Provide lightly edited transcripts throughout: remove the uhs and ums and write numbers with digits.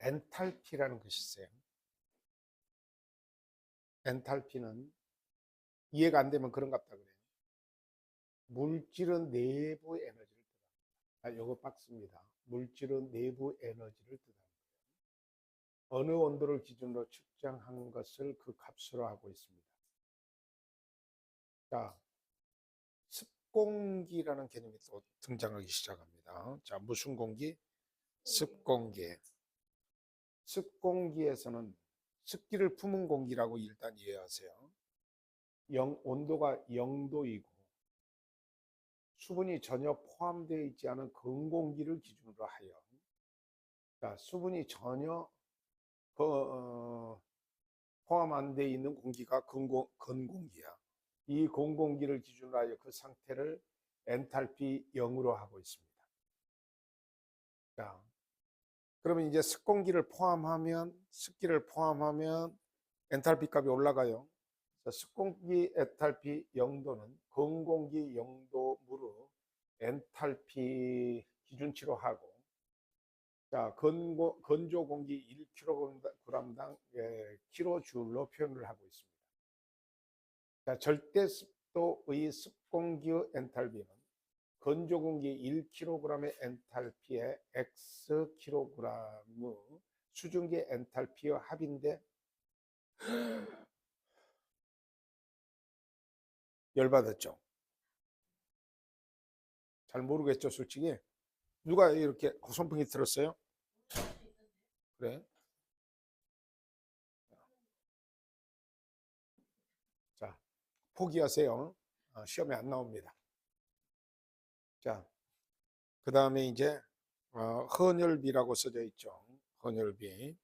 엔탈피라는 것이 있어요. 엔탈피는 이해가 안 되면 그런갑다 그래요. 물질은 내부 에너지를 뜻합니다. 요거 박스입니다. 물질은 내부 에너지를 뜻합니다. 어느 온도를 기준으로 측정한 것을 그 값으로 하고 있습니다. 자, 습공기라는 개념이 또 등장하기 시작합니다. 자, 무슨 공기? 습공기. 습공기에서는 습기를 품은 공기라고 일단 이해하세요. 온도가 0도이고 수분이 전혀 포함되어 있지 않은 건공기를 기준으로 하여, 자, 수분이 전혀 포함 안 되어 있는 공기가 건공기야. 이 건공기를 기준으로 하여 그 상태를 엔탈피 0으로 하고 있습니다. 자, 그러면 이제 습기를 포함하면 엔탈피 값이 올라가요. 습공기 엔탈피 0도는 건공기 0도 무로 엔탈피 기준치로 하고, 자, 건조 공기 1kg당 킬로줄로 표현을 하고 있습니다. 자, 절대 습도의 습공기의 엔탈피는 건조 공기 1kg의 엔탈피에 Xkg의 수증기 엔탈피의 합인데, 열받았죠? 잘 모르겠죠, 솔직히. 누가 이렇게 손풍이 들었어요? 그래? 자, 포기하세요. 시험에 안 나옵니다. 자, 그 다음에 이제 헌혈비라고 써져 있죠. 헌혈비.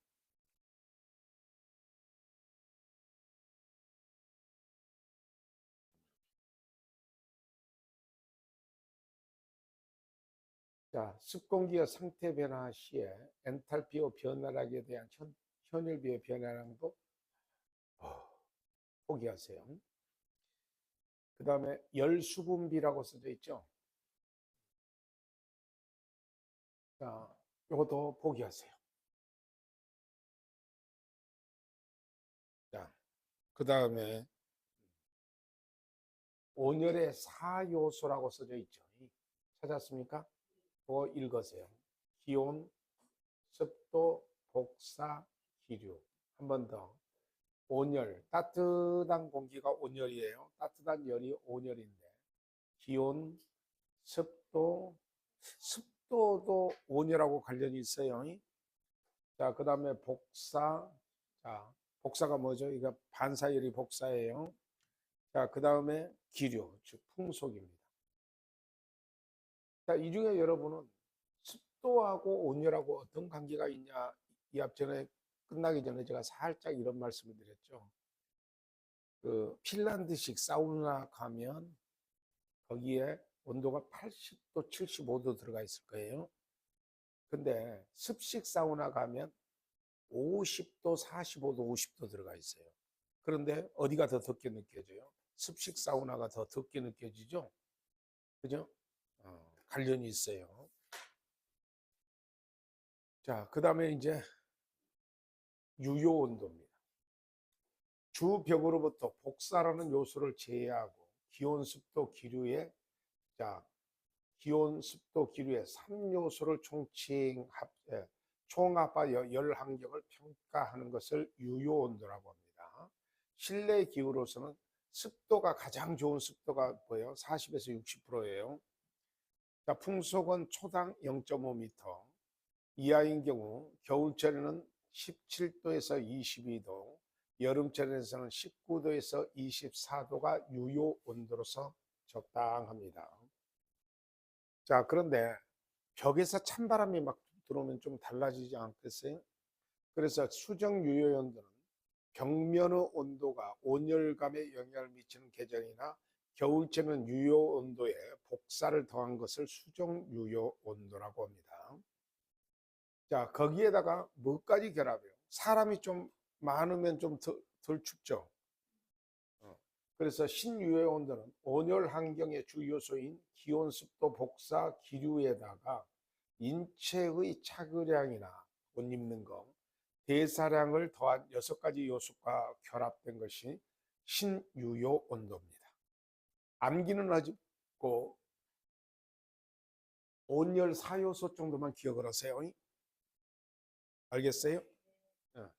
자, 습공기의 상태 변화 시에 엔탈피의 변화량에 대한 헌혈비의 변화량도 포기하세요. 그 다음에 열수분비라고 써져 있죠. 자, 이것도 포기하세요. 자, 그 다음에 온열의 4요소라고 써져 있죠. 찾았습니까? 그거 읽으세요. 기온, 습도, 복사, 기류. 한 번 더. 온열, 따뜻한 공기가 온열이에요. 따뜻한 열이 온열인데, 기온, 습도도 온열하고 관련이 있어요. 자, 그 다음에 복사. 자, 복사가 뭐죠? 이거 반사열이 복사예요. 자, 그 다음에 기류, 즉 풍속입니다. 자, 이 중에 여러분은 습도하고 온열하고 어떤 관계가 있냐, 이 앞전에 끝나기 전에 제가 살짝 이런 말씀을 드렸죠. 그 핀란드식 사우나 가면 거기에 온도가 80도, 75도 들어가 있을 거예요. 근데 습식 사우나 가면 50도, 45도, 50도 들어가 있어요. 그런데 어디가 더 덥게 느껴져요? 습식 사우나가 더 덥게 느껴지죠? 그죠? 관련이 있어요. 자, 그 다음에 이제 유효 온도입니다. 주벽으로부터 복사라는 요소를 제외하고 기온, 습도, 기류의, 자, 기온, 습도, 기류의 3요소를 총합과 열 환경을 평가하는 것을 유효 온도라고 합니다. 실내 기후로서는 습도가 가장 좋은 습도가 뭐예요? 40에서 60%예요. 자, 풍속은 초당 0.5m 이하인 경우 겨울철에는 17도에서 22도, 여름철에서는 19도에서 24도가 유효 온도로서 적당합니다. 자, 그런데 벽에서 찬바람이 막 들어오면 좀 달라지지 않겠어요? 그래서 수정 유효 온도는 벽면의 온도가 온열감에 영향을 미치는 계절이나 겨울철은 유효 온도에 복사를 더한 것을 수정 유효 온도라고 합니다. 자, 거기에다가 뭐까지 결합해요? 사람이 좀 많으면 좀 덜 춥죠. 그래서 신유효 온도는 온열 환경의 주 요소인 기온, 습도, 복사, 기류에다가 인체의 차그량이나 옷 입는 거, 대사량을 더한 6가지 요소가 결합된 것이 신유효 온도입니다. 암기는 하지 고 온열 4요소 정도만 기억을 하세요. 알겠어요? 어.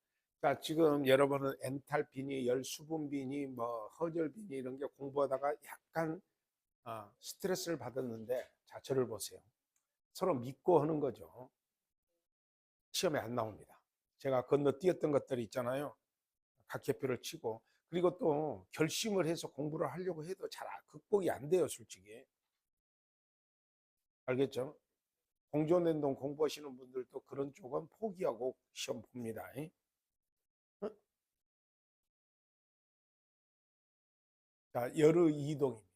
자, 지금 여러분은 엔탈피니, 열수분비니, 뭐 허절비니 이런 게 공부하다가 약간 스트레스를 받았는데, 자, 저를 보세요. 서로 믿고 하는 거죠. 시험에 안 나옵니다. 제가 건너뛰었던 것들이 있잖아요. 각표를 치고, 그리고 또 결심을 해서 공부를 하려고 해도 잘 극복이 안 돼요, 솔직히. 알겠죠? 공조연동 공부하시는 분들도 그런 쪽은 포기하고 시험 봅니다. 어? 자, 열의 이동입니다.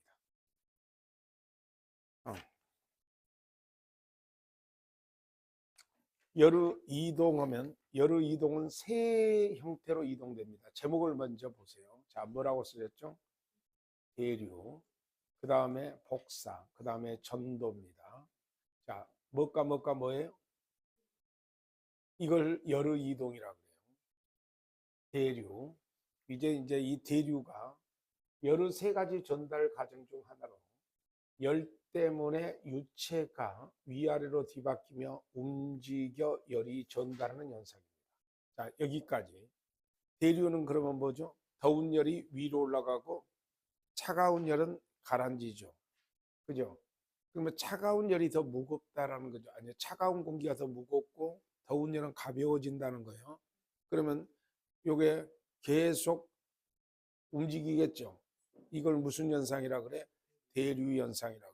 열의 이동하면, 열의 이동은 세 형태로 이동됩니다. 제목을 먼저 보세요. 자, 뭐라고 쓰셨죠? 대류, 그 다음에 복사, 그 다음에 전도입니다. 자, 뭐가 뭐예요? 이걸 열의 이동이라고 해요. 대류. 이제 이 대류가 열의 세 가지 전달 과정 중 하나로, 열 때문에 유체가 위아래로 뒤바뀌며 움직여 열이 전달하는 현상입니다. 자, 여기까지. 대류는 그러면 뭐죠? 더운 열이 위로 올라가고 차가운 열은 가라앉이죠. 그죠? 그러면 차가운 열이 더 무겁다라는 거죠. 아니, 차가운 공기가 더 무겁고 더운 열은 가벼워진다는 거예요. 그러면 요게 계속 움직이겠죠. 이걸 무슨 현상이라 그래? 대류 현상이라 그래요.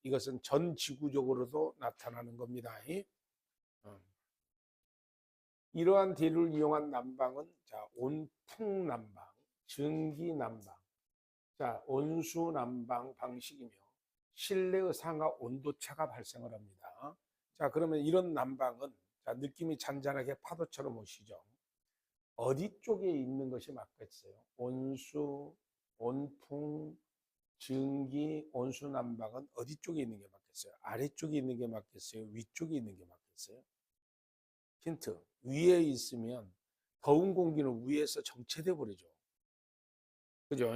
이것은 전 지구적으로도 나타나는 겁니다. 이러한 대류를 이용한 난방은, 자, 온풍 난방, 증기 난방, 자, 온수 난방 방식이며 실내의 상하 온도차가 발생을 합니다. 자, 그러면 이런 난방은, 자, 느낌이 잔잔하게 파도처럼 오시죠. 어디 쪽에 있는 것이 맞겠어요? 온수, 온풍, 증기, 온수 난방은 어디 쪽에 있는 게 맞겠어요? 아래쪽에 있는 게 맞겠어요? 위쪽에 있는 게 맞겠어요? 힌트. 위에 있으면 더운 공기는 위에서 정체돼 버리죠. 그죠?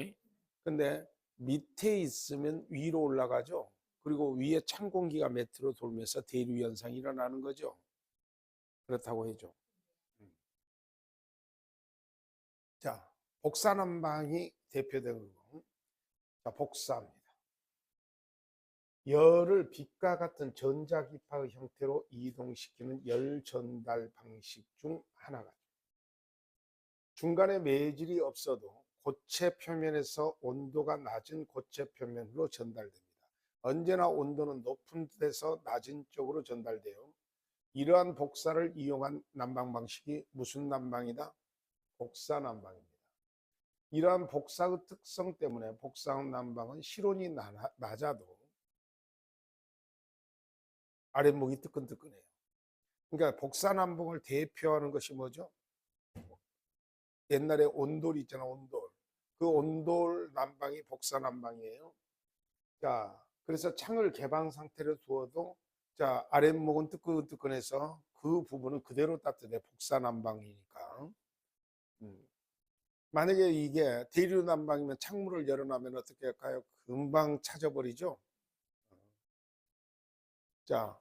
근데 밑에 있으면 위로 올라가죠. 그리고 위에 찬 공기가 밑으로 돌면서 대류 현상이 일어나는 거죠. 그렇다고 해죠. 자, 복사난방이 대표된 거. 자, 복사입니다. 열을 빛과 같은 전자기파의 형태로 이동시키는 열 전달 방식 중 하나가, 중간에 매질이 없어도 고체 표면에서 온도가 낮은 고체 표면으로 전달됩니다. 언제나 온도는 높은 데서 낮은 쪽으로 전달돼요. 이러한 복사를 이용한 난방 방식이 무슨 난방이다? 복사 난방입니다. 이러한 복사의 특성 때문에 복사 난방은 실온이 낮아도 아랫목이 뜨끈뜨끈해요. 그러니까 복사 난방을 대표하는 것이 뭐죠? 옛날에 온돌 있잖아, 온돌. 그 온돌 난방이 복사 난방이에요. 자, 그래서 창을 개방 상태로 두어도, 자, 아랫목은 뜨끈뜨끈해서 그 부분은 그대로 따뜻해. 복사 난방이니까. 만약에 이게 대류 난방이면 창문을 열어놓으면 어떻게 할까요? 금방 차져버리죠. 자,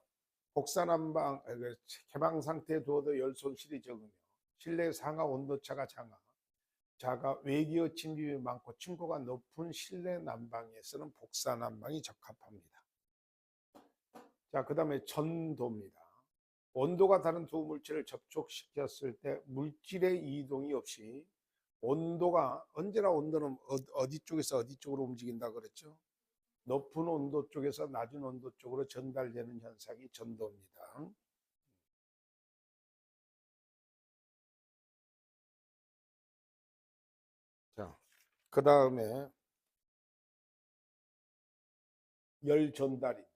복사 난방, 개방 상태에 두어도 열 손실이 적으며 실내 상하 온도차가 자가 외기의 침입이 많고 층고가 높은 실내 난방에서는 복사 난방이 적합합니다. 자, 그 다음에 전도입니다. 온도가 다른 두 물질을 접촉시켰을 때 물질의 이동이 없이 온도가, 언제나 온도는 어디 쪽에서 어디 쪽으로 움직인다 그랬죠? 높은 온도 쪽에서 낮은 온도 쪽으로 전달되는 현상이 전도입니다. 자, 그 다음에 열 전달입니다.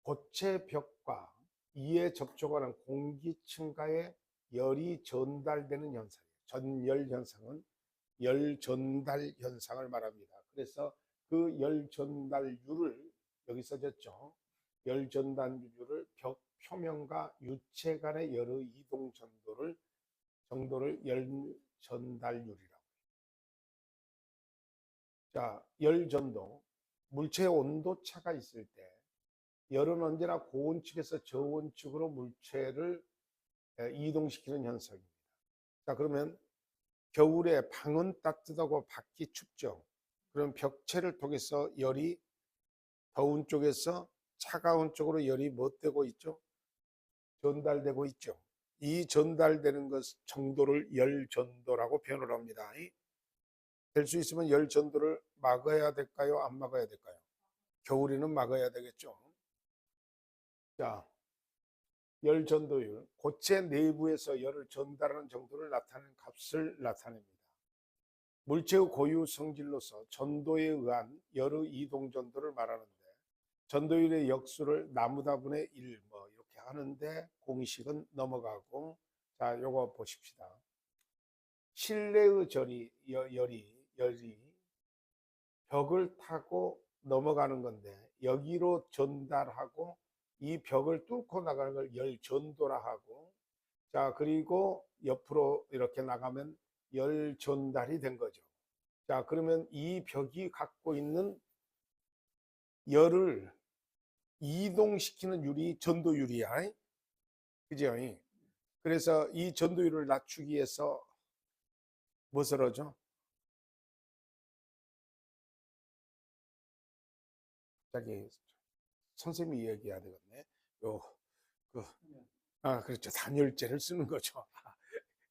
고체 벽과 이에 접촉하는 공기층가에 열이 전달되는 현상이에요. 전열 현상은 열 전달 현상을 말합니다. 그래서 그 열 전달율을 여기 써졌죠. 열 전달율을 벽 표면과 유체 간의 열의 이동 정도를 열 전달율이라고. 자, 열 전도. 물체의 온도 차가 있을 때 열은 언제나 고온축에서 저온축으로 물체를 이동시키는 현상입니다. 자, 그러면 겨울에 방은 따뜻하고 밖이 춥죠. 그럼 벽체를 통해서 열이 더운 쪽에서 차가운 쪽으로 열이 뭐 되고 있죠? 전달되고 있죠. 이 전달되는 것 정도를 열 전도라고 표현을 합니다. 될 수 있으면 열 전도를 막아야 될까요? 안 막아야 될까요? 겨울에는 막아야 되겠죠. 자, 열 전도율, 고체 내부에서 열을 전달하는 정도를 나타내는 값을 나타냅니다. 물체의 고유 성질로서 전도에 의한 열의 이동 전도를 말하는데, 전도율의 역수를 나무다분의 1, 뭐 이렇게 하는데 공식은 넘어가고. 자, 요거 보십시다. 실내의 열이 벽을 타고 넘어가는 건데, 여기로 전달하고 이 벽을 뚫고 나가는 걸 열 전도라 하고, 자, 그리고 옆으로 이렇게 나가면 열 전달이 된 거죠. 자, 그러면 이 벽이 갖고 있는 열을 이동시키는 율이 전도율이야. 그죠? 그래서 이 전도율을 낮추기 위해서 무엇을 하죠? 갑자기 선생님이 얘기해야 되겠네. 그, 그렇죠. 단열재를 쓰는 거죠.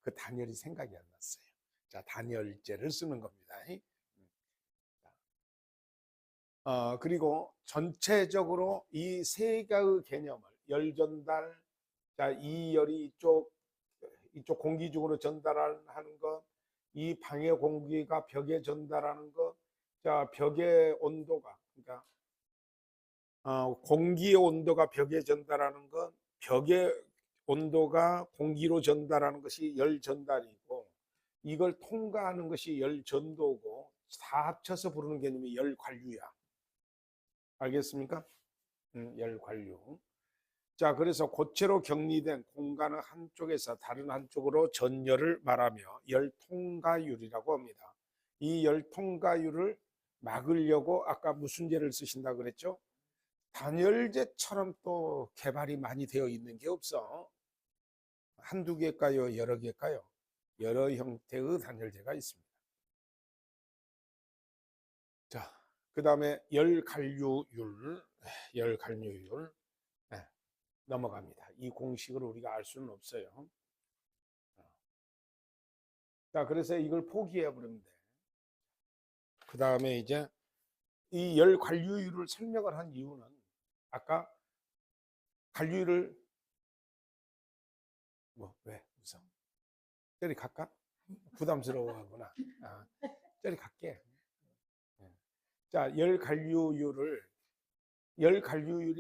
그 단열이 생각이 안 났어요. 자, 단열재를 쓰는 겁니다. 그리고 전체적으로 이 세 개의 개념을 열 전달, 자, 이 열이 이쪽 공기 중으로 전달하는 것, 이 방의 공기가 벽에 전달하는 것, 자, 벽의 온도가, 그러니까 공기의 온도가 벽에 전달하는 것, 벽의 온도가 공기로 전달하는 것이 열 전달이고, 이걸 통과하는 것이 열 전도고, 다 합쳐서 부르는 개념이 열 관류야. 알겠습니까? 열 관류. 자, 그래서 고체로 격리된 공간의 한쪽에서 다른 한쪽으로 전열을 말하며 열 통과율이라고 합니다. 이 열 통과율을 막으려고 아까 무슨 제를 쓰신다 그랬죠? 단열재처럼 또 개발이 많이 되어 있는 게 없어. 한두 개일까요? 여러 개일까요? 여러 형태의 단열재가 있습니다. 자, 그 다음에 열관류율 넘어갑니다. 이 공식을 우리가 알 수는 없어요. 자, 그래서 이걸 포기해 버리면 돼. 그 다음에 이제 이 열관류율을 설명을 한 이유는 아까 관류율을 왜 웃어? 저리 갈까? 부담스러워하구나. 저리 갈게. 자, 열관류율이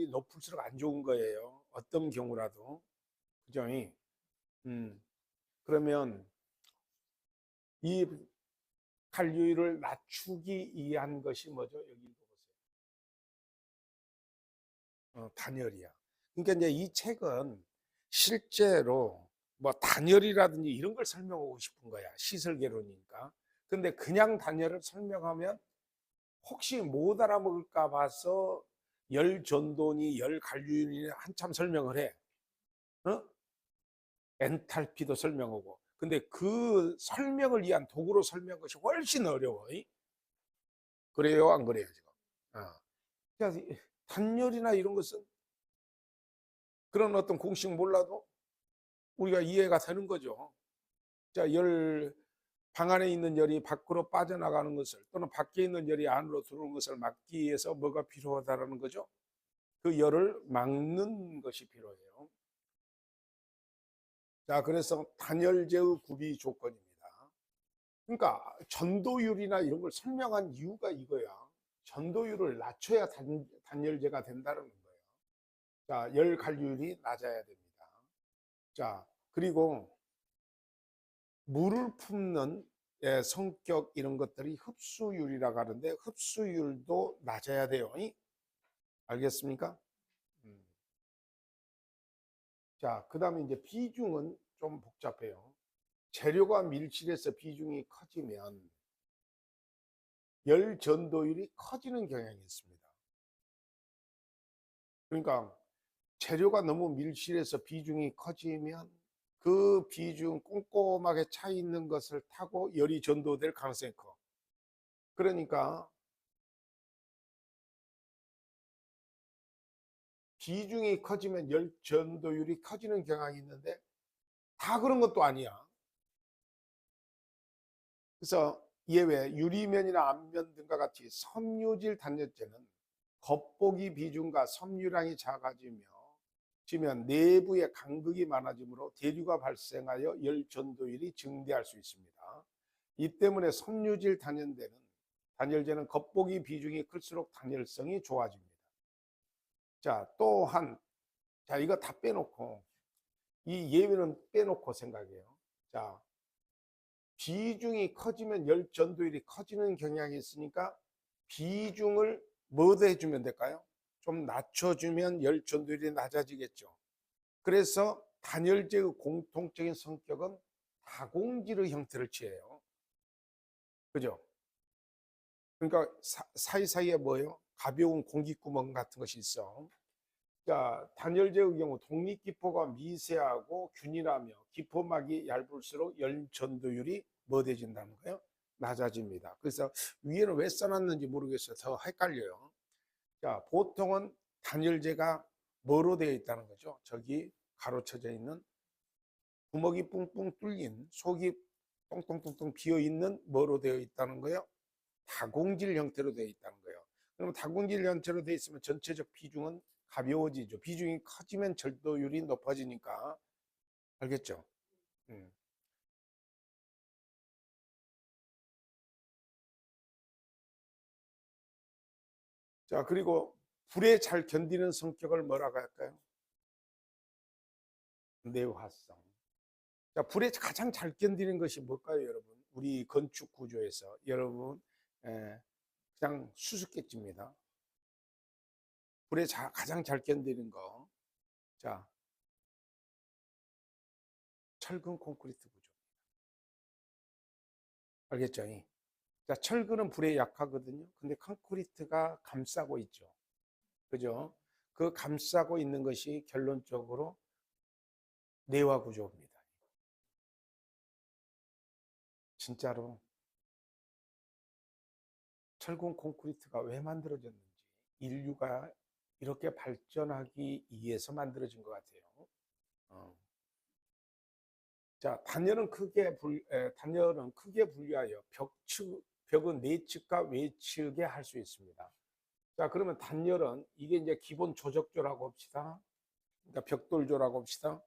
높을수록 안 좋은 거예요. 어떤 경우라도. 그죠? 그러면 이 관류율을 낮추기 위한 것이 뭐죠? 여기 읽어보세요. 단열이야. 그러니까 이제 이 책은 실제로 뭐 단열이라든지 이런 걸 설명하고 싶은 거야. 시설개론이니까. 근데 그냥 단열을 설명하면 혹시 못 알아먹을까 봐서 열 전도니 열 관류율이 한참 설명을 해. 엔탈피도 설명하고. 근데 그 설명을 위한 도구로 설명한 것이 훨씬 어려워. 그래요, 안 그래요, 지금? 그러니까 단열이나 이런 것은 그런 어떤 공식 몰라도 우리가 이해가 되는 거죠. 자, 방 안에 있는 열이 밖으로 빠져나가는 것을, 또는 밖에 있는 열이 안으로 들어오는 것을 막기 위해서 뭐가 필요하다라는 거죠? 그 열을 막는 것이 필요해요. 자, 그래서 단열재의 구비 조건입니다. 그러니까 전도율이나 이런 걸 설명한 이유가 이거야. 전도율을 낮춰야 단열재가 된다는 거예요. 자, 열 관류율이 낮아야 됩니다. 자, 그리고 물을 품는 성격 이런 것들이 흡수율이라고 하는데, 흡수율도 낮아야 돼요. 알겠습니까? 자, 그 다음에 이제 비중은 좀 복잡해요. 재료가 밀실해서 비중이 커지면 열 전도율이 커지는 경향이 있습니다. 그러니까 재료가 너무 밀실해서 비중이 커지면 그 비중 꼼꼼하게 차 있는 것을 타고 열이 전도될 가능성이 커. 그러니까 비중이 커지면 열 전도율이 커지는 경향이 있는데 다 그런 것도 아니야. 그래서 예외 유리면이나 앞면 등과 같이 섬유질 단열재는 겉보기 비중과 섬유량이 작아지며 지면 내부에 간극이 많아지므로 대류가 발생하여 열 전도율이 증대할 수 있습니다. 이 때문에 섬유질 단열재는 겉보기 비중이 클수록 단열성이 좋아집니다. 자, 또한 자, 이거 다 빼놓고 이 예외는 빼놓고 생각해요. 자, 비중이 커지면 열 전도율이 커지는 경향이 있으니까 비중을 뭐도 해주면 될까요? 좀 낮춰주면 열 전도율이 낮아지겠죠. 그래서 단열재의 공통적인 성격은 다공지의 형태를 취해요. 그죠? 그러니까 사이사이에 뭐예요? 가벼운 공기구멍 같은 것이 있어. 자, 단열재의 경우 독립기포가 미세하고 균일하며 기포막이 얇을수록 열 전도율이 뭐해진다는 거예요? 낮아집니다. 그래서 위에는 왜 써놨는지 모르겠어요. 더 헷갈려요. 자, 보통은 단열재가 뭐로 되어 있다는 거죠? 저기 가로쳐져 있는 구멍이 뿡뿡 뚫린 속이 똥똥똥똥 비어 있는 뭐로 되어 있다는 거예요? 다공질 형태로 되어 있다는 거예요. 그러면 다공질 형태로 되어 있으면 전체적 비중은 가벼워지죠. 비중이 커지면 절도율이 높아지니까. 알겠죠? 음. 자, 그리고 불에 잘 견디는 성격을 뭐라고 할까요? 내화성. 자, 불에 가장 잘 견디는 것이 뭘까요, 여러분? 우리 건축 구조에서 여러분 그냥 수수께끼입니다. 불에 가장 잘 견디는 거. 자, 철근 콘크리트 구조. 알겠죠? 자, 철근은 불에 약하거든요. 근데 콘크리트가 감싸고 있죠. 그죠? 그 감싸고 있는 것이 결론적으로 내화 구조입니다. 진짜로 철근 콘크리트가 왜 만들어졌는지 인류가 이렇게 발전하기 위해서 만들어진 것 같아요. 어. 자, 단열은 크게 분류하여 벽은 내측과 외측에 할 수 있습니다. 자, 그러면 단열은 이게 이제 기본 조적조라고 합시다. 그러니까 벽돌조라고 합시다.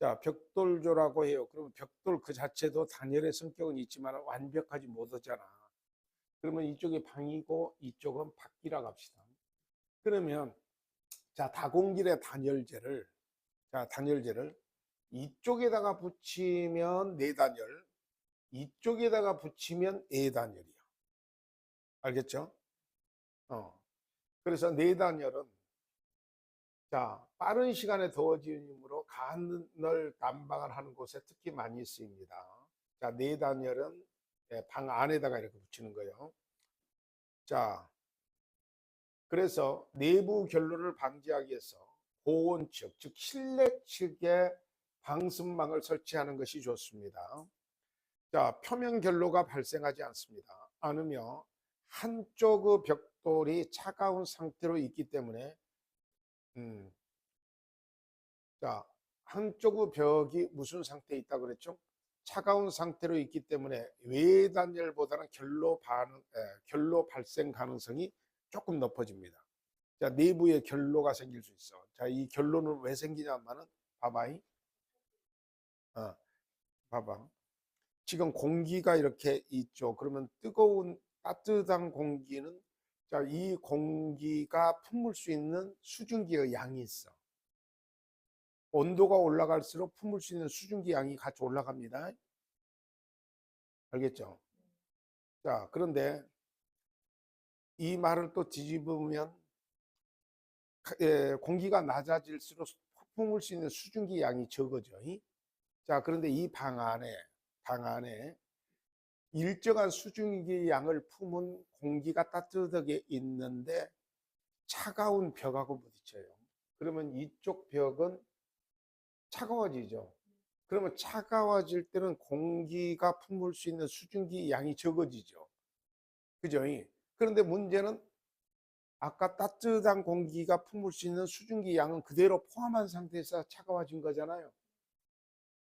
자, 벽돌조라고 해요. 그러면 벽돌 그 자체도 단열의 성격은 있지만 완벽하지 못하잖아. 그러면 이쪽이 방이고 이쪽은 밖이라고 합시다. 그러면 자, 다공질의 단열재를 이쪽에다가 붙이면 내단열, 이쪽에다가 붙이면 에단열이야. 알겠죠? 그래서 내단열은 자, 빠른 시간에 더워짐으로 간헐 난방을 하는 곳에 특히 많이 쓰입니다. 자, 내단열은 방 안에다가 이렇게 붙이는 거예요. 자, 그래서 내부 결로를 방지하기 위해서 고온 측, 즉 실내 측에 방승망을 설치하는 것이 좋습니다. 자, 표면 결로가 발생하지 않으며 한쪽의 벽돌이 차가운 상태로 있기 때문에 자, 한쪽의 벽이 무슨 상태에 있다고 그랬죠? 차가운 상태로 있기 때문에 외단열보다는 결로 발생 가능성이 조금 높아집니다. 자, 내부에 결로가 생길 수 있어. 자, 이 결로는 왜 생기냐면은 봐봐. 봐봐. 지금 공기가 이렇게 있죠. 그러면 따뜻한 공기는 자, 이 공기가 품을 수 있는 수증기의 양이 있어. 온도가 올라갈수록 품을 수 있는 수증기 양이 같이 올라갑니다. 알겠죠? 자, 그런데 이 말을 또 뒤집으면 공기가 낮아질수록 품을 수 있는 수증기 양이 적어져. 자, 그런데 이 방 안에 일정한 수증기 양을 품은 공기가 따뜻하게 있는데 차가운 벽하고 부딪혀요. 그러면 이쪽 벽은 차가워지죠. 그러면 차가워질 때는 공기가 품을 수 있는 수증기 양이 적어지죠. 그죠? 그런데 문제는 아까 따뜻한 공기가 품을 수 있는 수증기 양은 그대로 포함한 상태에서 차가워진 거잖아요.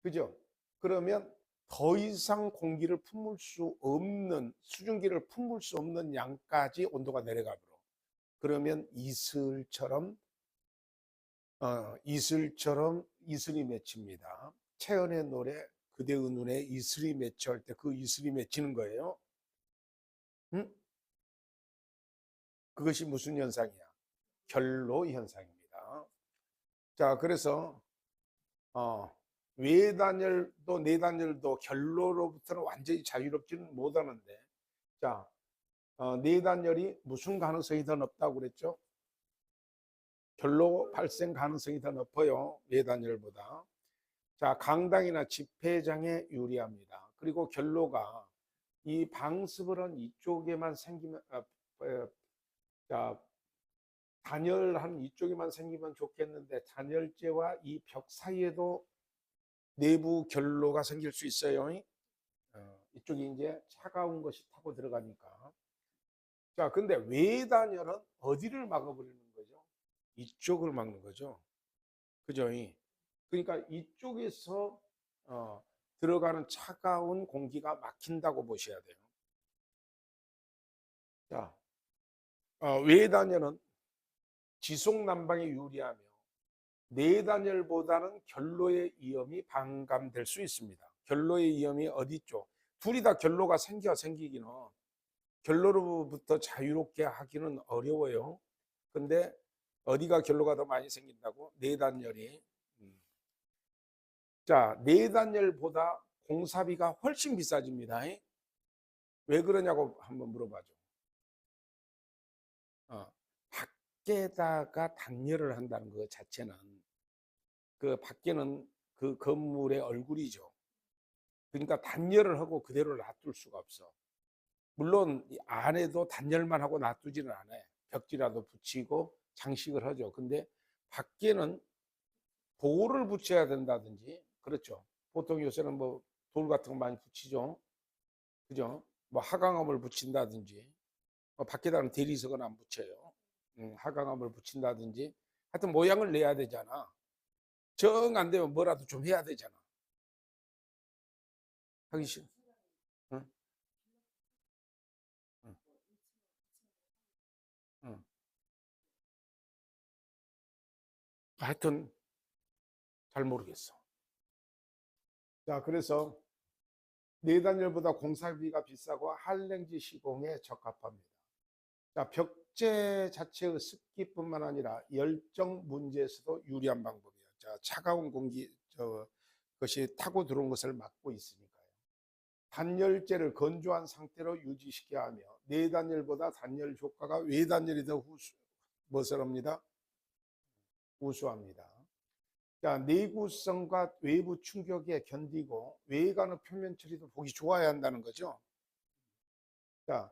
그죠? 그러면 더 이상 공기를 품을 수 없는, 수증기를 품을 수 없는 양까지 온도가 내려가 버려. 그러면 이슬이 맺힙니다. 채연의 노래 그대의 눈에 이슬이 맺혀 할 때 그 이슬이 맺히는 거예요. 응? 그것이 무슨 현상이야? 결로 현상입니다. 자, 그래서 외단열도 내단열도 결로로부터는 완전히 자유롭지는 못하는데, 자, 내단열이 무슨 가능성이 더 높다고 그랬죠? 결로 발생 가능성이 더 높아요. 내단열보다. 자, 강당이나 집회장에 유리합니다. 그리고 결로가 이 방습을은 이쪽에만 생기면, 자, 단열한 이쪽에만 생기면 좋겠는데 단열재와 이 벽 사이에도 내부 결로가 생길 수 있어요. 이쪽이 이제 차가운 것이 타고 들어가니까. 자, 근데 외단열은 어디를 막아버리는 거죠? 이쪽을 막는 거죠. 그죠? 그러니까 이쪽에서 들어가는 차가운 공기가 막힌다고 보셔야 돼요. 자, 외단열은 지속 난방에 유리하며 내단열보다는 결로의 위험이 반감될 수 있습니다. 결로의 위험이 어디 있죠? 둘이 다 결로가 생기기는 결로로부터 자유롭게 하기는 어려워요. 근데 어디가 결로가 더 많이 생긴다고? 내단열이. 자, 내단열보다 공사비가 훨씬 비싸집니다. 왜 그러냐고 한번 물어봐줘. 밖에다가 단열을 한다는 것 자체는 그 밖에는 그 건물의 얼굴이죠. 그러니까 단열을 하고 그대로 놔둘 수가 없어. 물론 안에도 단열만 하고 놔두지는 않아요. 벽지라도 붙이고 장식을 하죠. 근데 밖에는 돌을 붙여야 된다든지, 그렇죠. 보통 요새는 뭐 돌 같은 거 많이 붙이죠. 그죠? 뭐 하강암을 붙인다든지, 밖에다는 대리석은 안 붙여요. 하강암을 붙인다든지, 하여튼 모양을 내야 되잖아. 정 안 되면 뭐라도 좀 해야 되잖아. 하기 싫어. 응? 응. 응. 하여튼 잘 모르겠어. 자, 그래서 내단열보다 공사비가 비싸고 한랭지 시공에 적합합니다. 자, 벽제 자체의 습기뿐만 아니라 열정 문제에서도 유리한 방법이에요. 자, 차가운 공기 것이 타고 들어온 것을 막고 있으니까요. 단열재를 건조한 상태로 유지시켜야 하며 내단열보다 단열 효과가 외단열이 더 무엇을합니다? 우수합니다. 자, 내구성과 외부 충격에 견디고 외관의 표면 처리도 보기 좋아야 한다는 거죠. 자,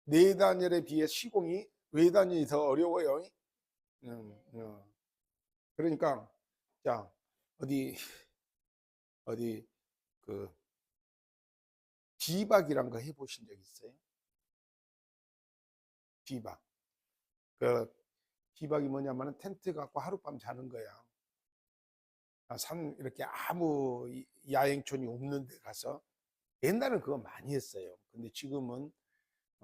내단열에 비해 시공이 외단열이 더 어려워요. 그러니까 자, 어디 그 비박이란 거 해보신 적 있어요? 비박. 그 비박이 뭐냐면은 텐트 갖고 하룻밤 자는 거야. 산 이렇게 아무 야행촌이 없는 데 가서. 옛날엔 그거 많이 했어요. 근데 지금은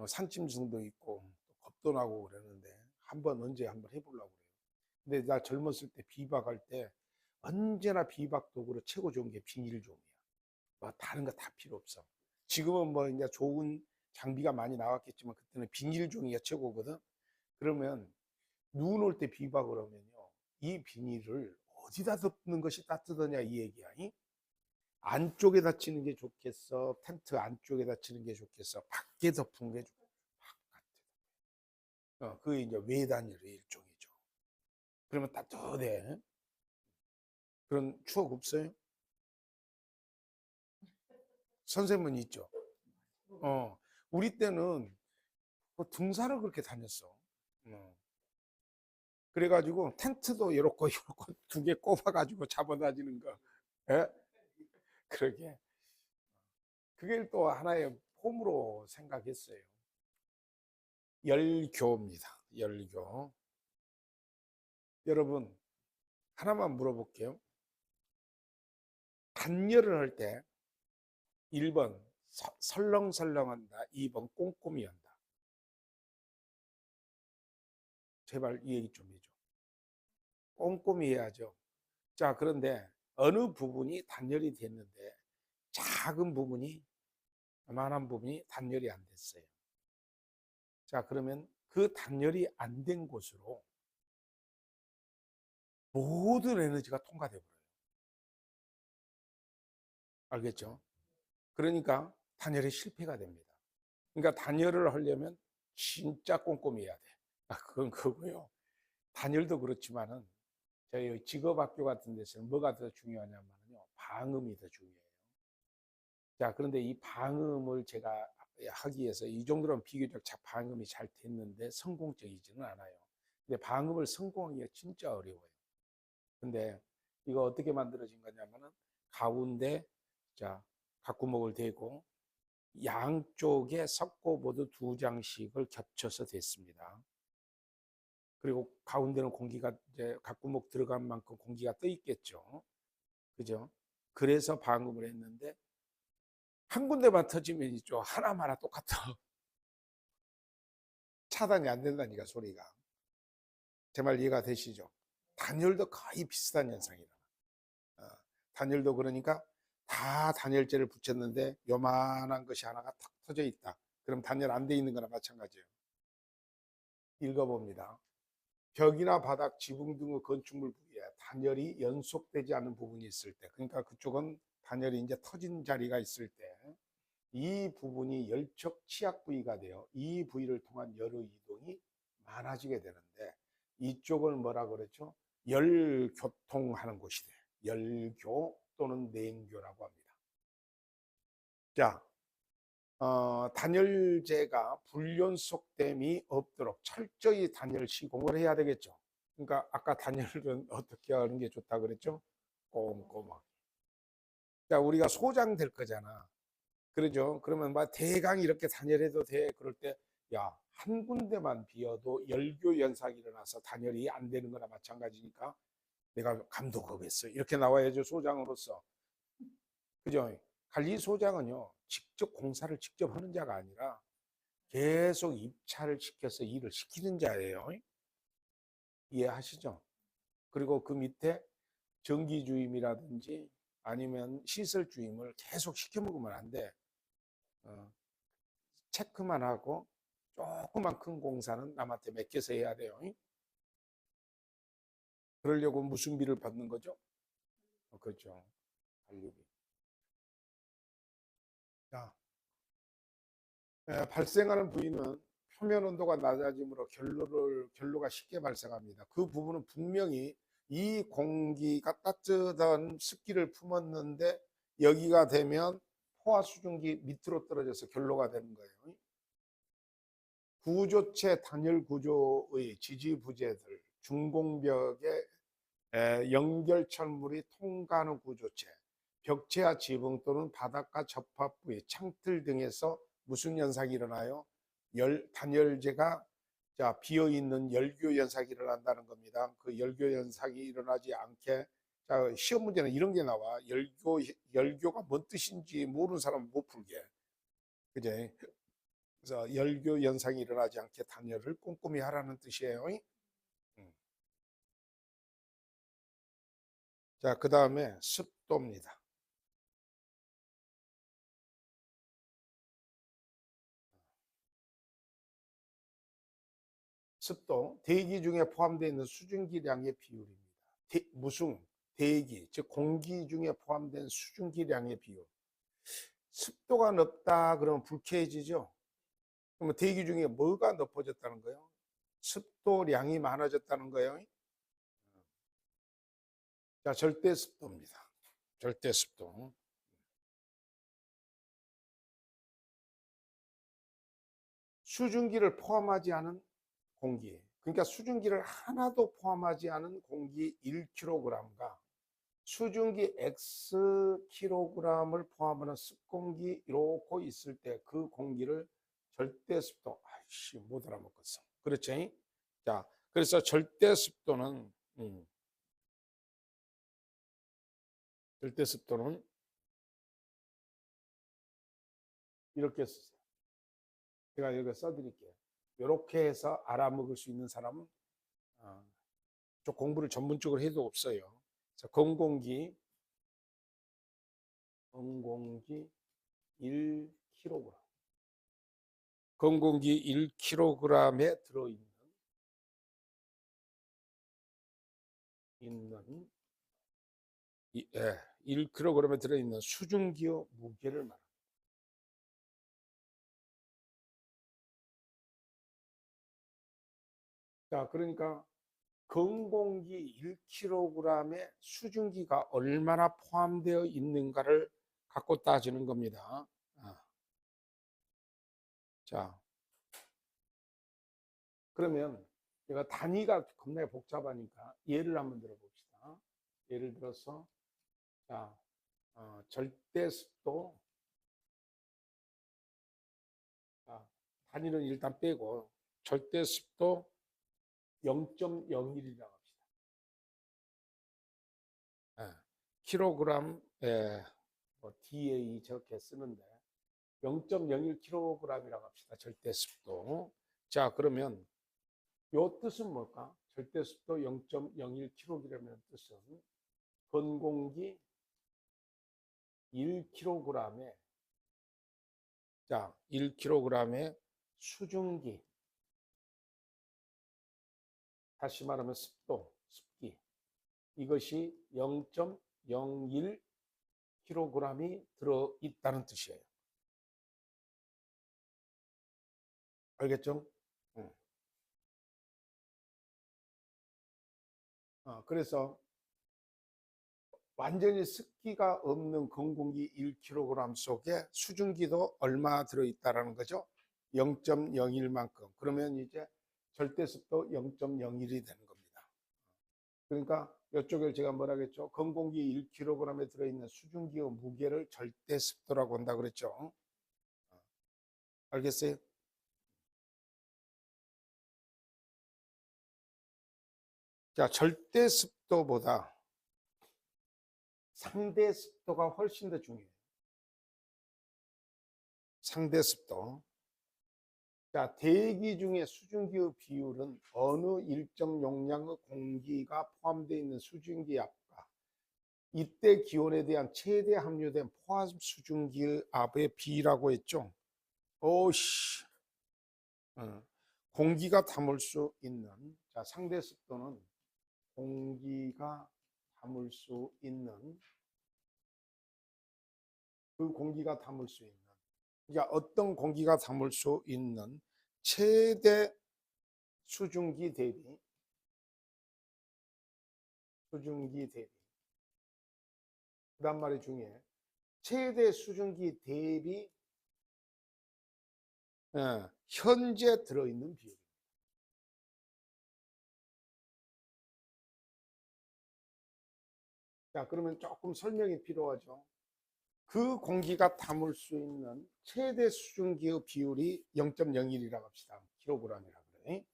산짐승도 있고 겁도 나고 그러는데 언제 한번 해보려고 그래요. 근데 나 젊었을 때 비박할 때 언제나 비박 도구로 최고 좋은 게 비닐종이야. 뭐 다른 거 다 필요 없어. 지금은 뭐 이제 좋은 장비가 많이 나왔겠지만 그때는 비닐종이가 최고거든. 그러면 눈 올 때 비박을 하면요, 이 비닐을 어디다 덮는 것이 따뜻하냐 이 얘기야. 안쪽에 닫히는 게 좋겠어? 텐트 안쪽에 닫히는 게 좋겠어? 밖에 덮은 게 좋겠어? 바깥에. 그게 이제 외단열의 일종이죠. 그러면 따뜻해. 그런 추억 없어요? 선생님은 있죠. 우리 때는 그 등산을 그렇게 다녔어. 그래가지고 텐트도 이렇고 이렇고 두 개 꼽아가지고 잡아다니는 거. 예? 그러게. 그게 또 하나의 폼으로 생각했어요. 열교입니다. 열교. 여러분, 하나만 물어볼게요. 단열을 할 때 1번 설렁설렁한다, 2번 꼼꼼히 한다. 제발 이 얘기 좀 해줘. 꼼꼼히 해야죠. 자, 그런데 어느 부분이 단열이 됐는데 작은 부분이, 요만한 부분이 단열이 안 됐어요. 자, 그러면 그 단열이 안 된 곳으로 모든 에너지가 통과돼 버려요. 알겠죠? 그러니까 단열이 실패가 됩니다. 그러니까 단열을 하려면 진짜 꼼꼼히 해야 돼. 그건 그거고요. 단열도 그렇지만은 저희 직업학교 같은 데서는 뭐가 더 중요하냐면요. 방음이 더 중요해요. 자, 그런데 이 방음을 제가 하기 위해서 이 정도면 비교적 방음이 잘 됐는데 성공적이지는 않아요. 근데 방음을 성공하기가 진짜 어려워요. 근데 이거 어떻게 만들어진 거냐면은 가운데 자 각구목을 대고 양쪽에 석고보드 2장씩을 겹쳐서 됐습니다. 그리고 가운데는 공기가 이제 각구목 들어간 만큼 공기가 떠 있겠죠. 그죠? 그래서 방음을 했는데 한 군데만 터지면 있죠. 하나마나 똑같아. 차단이 안 된다니까 소리가. 제 말 이해가 되시죠? 단열도 거의 비슷한 현상이라. 단열도 그러니까 다 단열재를 붙였는데 요만한 것이 하나가 탁 터져 있다. 그럼 단열 안 돼 있는 거나 마찬가지예요. 읽어봅니다. 벽이나 바닥, 지붕 등의 건축물 부위에 단열이 연속되지 않은 부분이 있을 때, 그러니까 그쪽은 단열이 이제 터진 자리가 있을 때, 이 부분이 열척 취약 부위가 되어 이 부위를 통한 열의 이동이 많아지게 되는데, 이쪽을 뭐라 그랬죠? 열교통하는 곳이 돼요. 열교 또는 냉교라고 합니다. 자, 단열재가 불연속됨이 없도록 철저히 단열 시공을 해야 되겠죠. 그러니까 아까 단열은 어떻게 하는 게 좋다 그랬죠? 꼼꼼하게. 자, 우리가 소장 될 거잖아. 그러죠? 그러면 막 대강 이렇게 단열해도 돼. 그럴 때, 야, 한 군데만 비어도 열교 연상이 일어나서 단열이 안 되는 거나 마찬가지니까 내가 감독하겠어. 이렇게 나와야죠, 소장으로서. 그죠? 관리소장은요, 직접 공사를 직접 하는 자가 아니라 계속 입찰을 시켜서 일을 시키는 자예요. 이해하시죠? 그리고 그 밑에 전기 주임이라든지 아니면 시설 주임을 계속 시켜 먹으면 안 돼. 체크만 하고 조그만 큰 공사는 남한테 맡겨서 해야 돼요. 그러려고 무슨 비를 받는 거죠? 그렇죠. 관리비. 자, 발생하는 부위는 표면 온도가 낮아지므로 결로가 쉽게 발생합니다. 그 부분은 분명히 이 공기가 따뜻한 습기를 품었는데 여기가 되면 포화 수증기 밑으로 떨어져서 결로가 되는 거예요. 구조체 단열 구조의 지지부재들, 중공벽에 연결철물이 통과하는 구조체, 벽체와 지붕 또는 바닥과 접합 부위, 창틀 등에서 무슨 현상이 일어나요? 단열재가 비어 있는 열교 현상이 일어난다는 겁니다. 그 열교 현상이 일어나지 않게 시험 문제는 이런 게 나와. 열교가 뭔 뜻인지 모르는 사람은 못 풀게. 그제? 그래서 열교 현상이 일어나지 않게 단열을 꼼꼼히 하라는 뜻이에요. 자, 그 다음에 습도입니다. 습도, 대기 중에 포함되어 있는 수증기량의 비율입니다. 무슨 대기, 즉 공기 중에 포함된 수증기량의 비율. 습도가 높다 그러면 불쾌해지죠. 그러면 대기 중에 뭐가 높아졌다는 거예요? 습도량이 많아졌다는 거예요. 자, 절대 습도입니다. 절대 습도. 수증기를 포함하지 않은 공기. 그러니까 수증기를 하나도 포함하지 않은 공기 1kg과 수증기 Xkg을 포함하는 습공기 이렇게 있을 때 그 공기를 절대 습도, 아이씨, 못 알아먹겠어. 그렇지? 자, 그래서 절대 습도는, 절대 습도는 이렇게 쓰세요. 제가 여기 써드릴게요. 이렇게 해서 알아먹을 수 있는 사람은 좀 공부를 전문적으로 해도 없어요. 그래서 건공기 1kg. 건공기 1kg에 들어있는 1kg에 들어있는 수증기의 무게를 말합니다. 자, 그러니까 건공기 1kg에 수증기가 얼마나 포함되어 있는가를 갖고 따지는 겁니다. 자, 그러면 제가 단위가 겁나게 복잡하니까 예를 한번 들어봅시다. 예를 들어서 자, 절대 습도, 자, 단위는 일단 빼고 절대 습도 0.01이라고 합시다. 킬로그램 DA 저렇게 쓰는데 0.01kg이라고 합시다. 절대 습도. 자, 그러면 요 뜻은 뭘까? 절대 습도 0.01kg이라는 뜻은 건공기 1kg에 자, 1kg의 수증기, 다시 말하면 습도, 습기, 이것이 0.01kg이 들어있다는 뜻이에요. 알겠죠? 그래서 완전히 습기가 없는 건공기 1kg 속에 수증기도 얼마 들어있다는 거죠? 0.01만큼. 그러면 이제 절대 습도 0.01이 되는 겁니다. 그러니까 이쪽을 제가 뭐라 그랬죠? 건공기 1kg에 들어있는 수증기의 무게를 절대 습도라고 한다 그랬죠? 알겠어요? 자, 절대 습도보다 상대 습도가 훨씬 더 중요해요. 상대 습도. 자, 대기 중에 수증기의 비율은 어느 일정 용량의 공기가 포함되어 있는 수증기 압과 이때 기온에 대한 최대 함유된 포함 수증기의 압의 비라고 했죠. 오씨. 공기가 담을 수 있는, 자, 상대 습도는 공기가 담을 수 있는, 그 공기가 담을 수 있는, 그러니까 어떤 공기가 담을 수 있는 최대 수증기 대비, 그 다음 말이 중요해. 최대 수증기 대비 현재 들어있는 비율. 자, 그러면 조금 설명이 필요하죠. 그 공기가 담을 수 있는 최대 수증기의 비율이 0.01이라고 합시다. 킬로그램이라고 그래.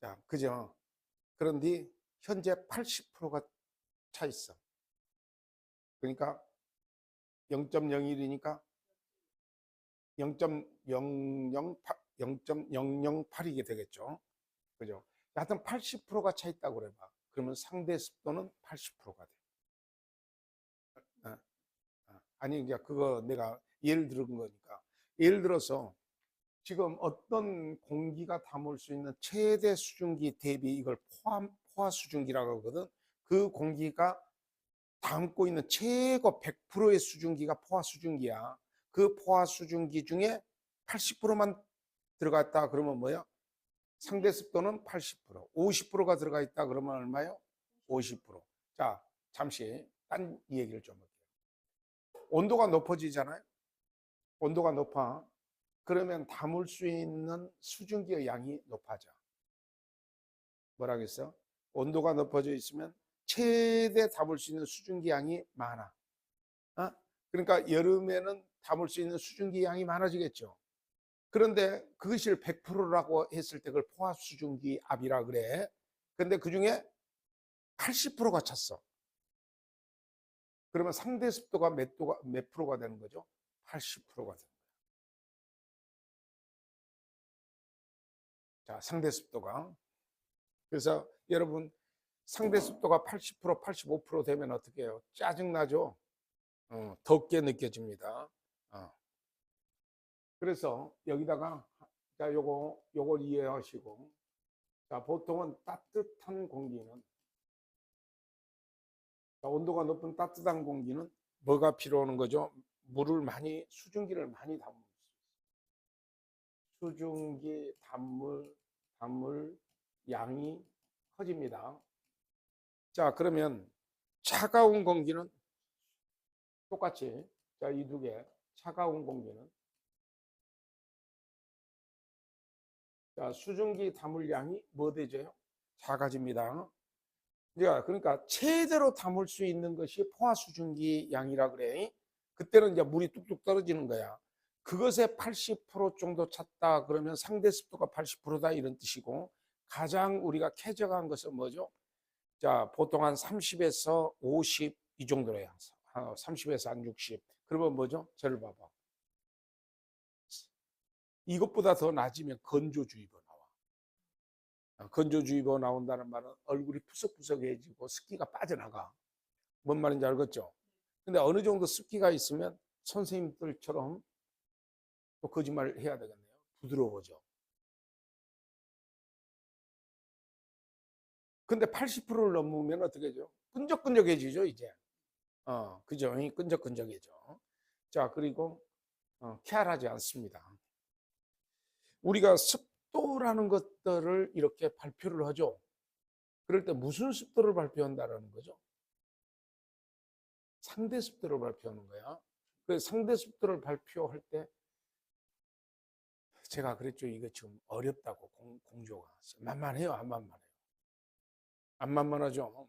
자, 그죠? 그런데 현재 80%가 차 있어. 그러니까 0.01이니까 0.008이게 되겠죠. 그죠? 하여튼 80%가 차 있다고 그래봐. 그러면 상대 습도는 80%가 돼. 아니, 이제 그거 내가 예를 들은 거니까. 예를 들어서 지금 어떤 공기가 담을 수 있는 최대 수증기 대비 이걸 포화 수증기라고 하거든. 그 공기가 담고 있는 최고 100%의 수증기가 포화 수증기야. 그 포화 수증기 중에 80%만 들어갔다 그러면 뭐야? 상대 습도는 80%, 50%가 들어가 있다 그러면 얼마요? 50%. 자, 잠시 딴 얘기를 좀 할게요. 온도가 높아지잖아요. 온도가 높아. 그러면 담을 수 있는 수증기의 양이 높아져. 뭐라겠어? 온도가 높아져 있으면 최대 담을 수 있는 수증기 양이 많아. 어? 그러니까 여름에는 담을 수 있는 수증기 양이 많아지겠죠. 그런데 그것을 100%라고 했을 때 그걸 포화 수증기 압이라 그래. 근데 그 중에 80%가 찼어. 그러면 상대 습도가 몇 프로가 되는 거죠? 80%가 되는 거예요. 자, 상대 습도가. 그래서 여러분 상대 습도가 80%, 85% 되면 어떻게 해요? 짜증나죠? 덥게 느껴집니다. 그래서 여기다가 자, 요걸 이해하시고 자, 보통은 따뜻한 공기는 자, 온도가 높은 따뜻한 공기는 뭐가 필요한 거죠? 물을 많이 수증기를 많이 담을 수 있어요. 수증기 담을 양이 커집니다. 자, 그러면 차가운 공기는 똑같이 자, 이 두 개 차가운 공기는 자, 수증기 담을 양이 뭐 되죠? 작아집니다. 그러니까 최대로 담을 수 있는 것이 포화 수증기 양이라 그래. 그때는 이제 물이 뚝뚝 떨어지는 거야. 그것에 80% 정도 찼다 그러면 상대 습도가 80%다 이런 뜻이고 가장 우리가 쾌적한 것은 뭐죠? 자, 보통 한 30에서 50 이 정도로야. 30에서 한 60. 그러면 뭐죠? 저를 봐봐. 이것보다 더 낮으면 건조주의보 나와. 건조주의보 나온다는 말은 얼굴이 푸석푸석해지고 습기가 빠져나가. 뭔 말인지 알겠죠? 근데 어느 정도 습기가 있으면 선생님들처럼 또 거짓말을 해야 되겠네요. 부드러워져. 근데 80%를 넘으면 어떻게 되죠? 끈적끈적해지죠, 이제. 그죠? 끈적끈적해져. 자, 그리고 쾌활하지 않습니다. 우리가 습도라는 것들을 이렇게 발표를 하죠. 그럴 때 무슨 습도를 발표한다는 거죠? 상대 습도를 발표하는 거야. 그 상대 습도를 발표할 때 제가 그랬죠. 이거 지금 어렵다고 공조가. 만만해요, 안 만만해요. 안 만만하죠.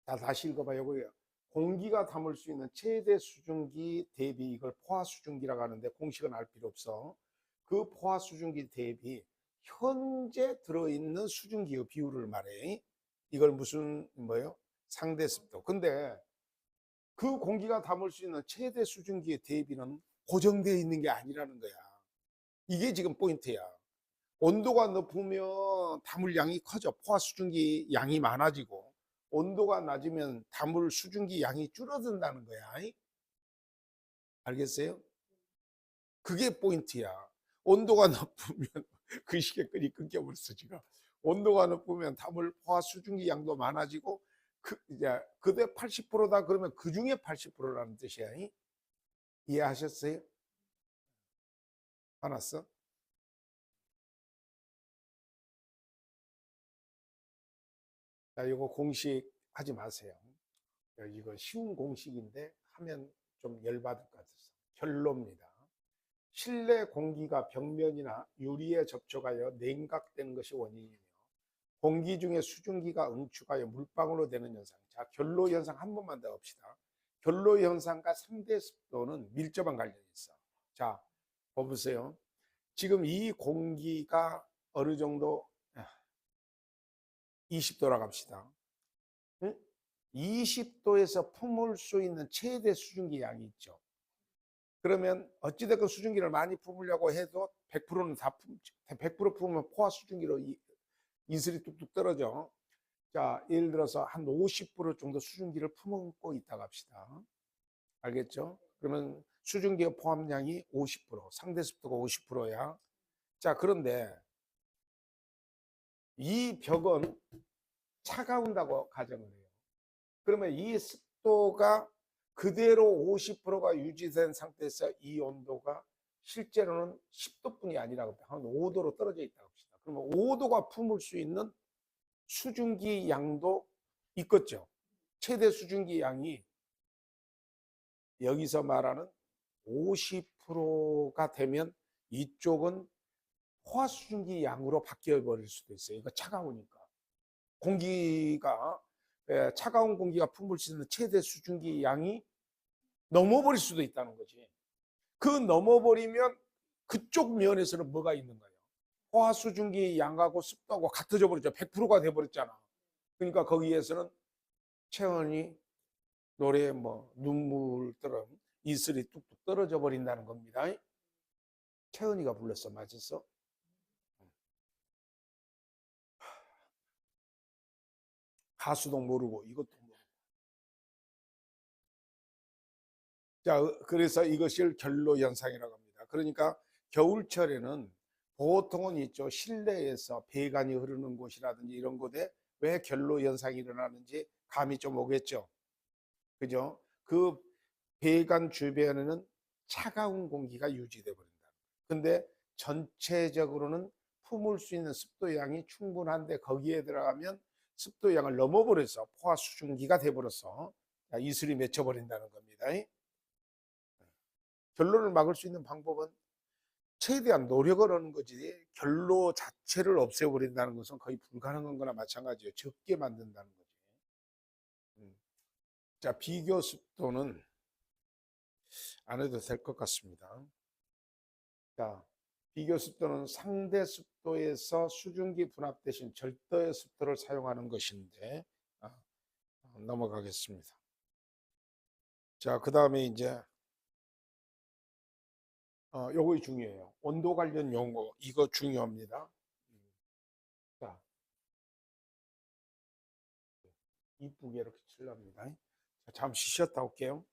다시 읽어봐요. 공기가 담을 수 있는 최대 수증기 대비 이걸 포화 수증기라고 하는데 공식은 알 필요 없어. 그 포화 수증기 대비 현재 들어있는 수증기의 비율을 말해. 이걸 무슨 뭐예요? 상대 습도. 근데 그 공기가 담을 수 있는 최대 수증기의 대비는 고정되어 있는 게 아니라는 거야. 이게 지금 포인트야. 온도가 높으면 담을 양이 커져. 포화 수증기 양이 많아지고 온도가 낮으면 담을 수증기 양이 줄어든다는 거야. 알겠어요? 그게 포인트야. 온도가 높으면 그 시계 끈이 끊겨버렸어 지금. 온도가 높으면 담을 포화 수증기 양도 많아지고 이제 그대 80%다 그러면 그 중에 80%라는 뜻이야. 이해하셨어요? 화났어? 자, 이거 공식 하지 마세요. 이거 쉬운 공식인데 하면 좀 열받을 것 같아서. 결론입니다. 실내 공기가 벽면이나 유리에 접촉하여 냉각되는 것이 원인이며 공기 중에 수증기가 응축하여 물방울로 되는 현상. 자, 결로 현상 한 번만 더 합시다. 결로 현상과 상대 습도는 밀접한 관련이 있어. 자, 보세요. 지금 이 공기가 어느 정도 20도라고 합시다. 20도에서 품을 수 있는 최대 수증기 양이 있죠. 그러면 어찌됐건 수증기를 많이 품으려고 해도 100%는 다 품지. 100% 품으면 포화 수증기로 이슬이 뚝뚝 떨어져. 자, 예를 들어서 한 50% 정도 수증기를 품고 있다고 합시다. 알겠죠? 그러면 수증기의 포함량이 50%, 상대 습도가 50%야. 자, 그런데 이 벽은 차가운다고 가정을 해요. 그러면 이 습도가 그대로 50%가 유지된 상태에서 이 온도가 실제로는 10도뿐이 아니라 한 5도로 떨어져 있다고 합시다. 그러면 5도가 품을 수 있는 수증기 양도 있겠죠. 최대 수증기 양이 여기서 말하는 50%가 되면 이쪽은 포화 수증기 양으로 바뀌어 버릴 수도 있어요. 이거 차가우니까. 공기가 차가운 공기가 품을 수 있는 최대 수증기 양이 넘어버릴 수도 있다는 거지. 그 넘어버리면 그쪽 면에서는 뭐가 있는 거예요? 포화 수증기 양하고 습도하고 같아져 버렸죠. 100%가 돼버렸잖아. 그러니까 거기에서는 체온이 노래에 뭐 눈물처럼 이슬이 뚝뚝 떨어져 버린다는 겁니다. 채은이가 불렀어. 맞았어? 가수도 모르고 이것도 모르고. 자, 그래서 이것을 결로 현상이라고 합니다. 그러니까 겨울철에는 보통은 있죠. 실내에서 배관이 흐르는 곳이라든지 이런 곳에 왜 결로 현상이 일어나는지 감이 좀 오겠죠. 그죠? 그 배관 주변에는 차가운 공기가 유지돼 버린다. 근데 전체적으로는 품을 수 있는 습도 양이 충분한데 거기에 들어가면 습도 양을 넘어버려서 포화 수증기가 돼버려서 이슬이 맺혀버린다는 겁니다. 결론을 막을 수 있는 방법은 최대한 노력을 하는 거지 결로 자체를 없애버린다는 것은 거의 불가능한 거나 마찬가지예요. 적게 만든다는 거지. 자, 비교 습도는 안 해도 될 것 같습니다. 자, 비교 습도는 상대 습도에서 수증기 분압 대신 절도의 습도를 사용하는 것인데 넘어가겠습니다. 자, 그 다음에 이제 요거 중요해요. 온도 관련 용어 이거 중요합니다. 자, 이쁘게 이렇게 칠랍니다. 자, 잠시 쉬었다 올게요.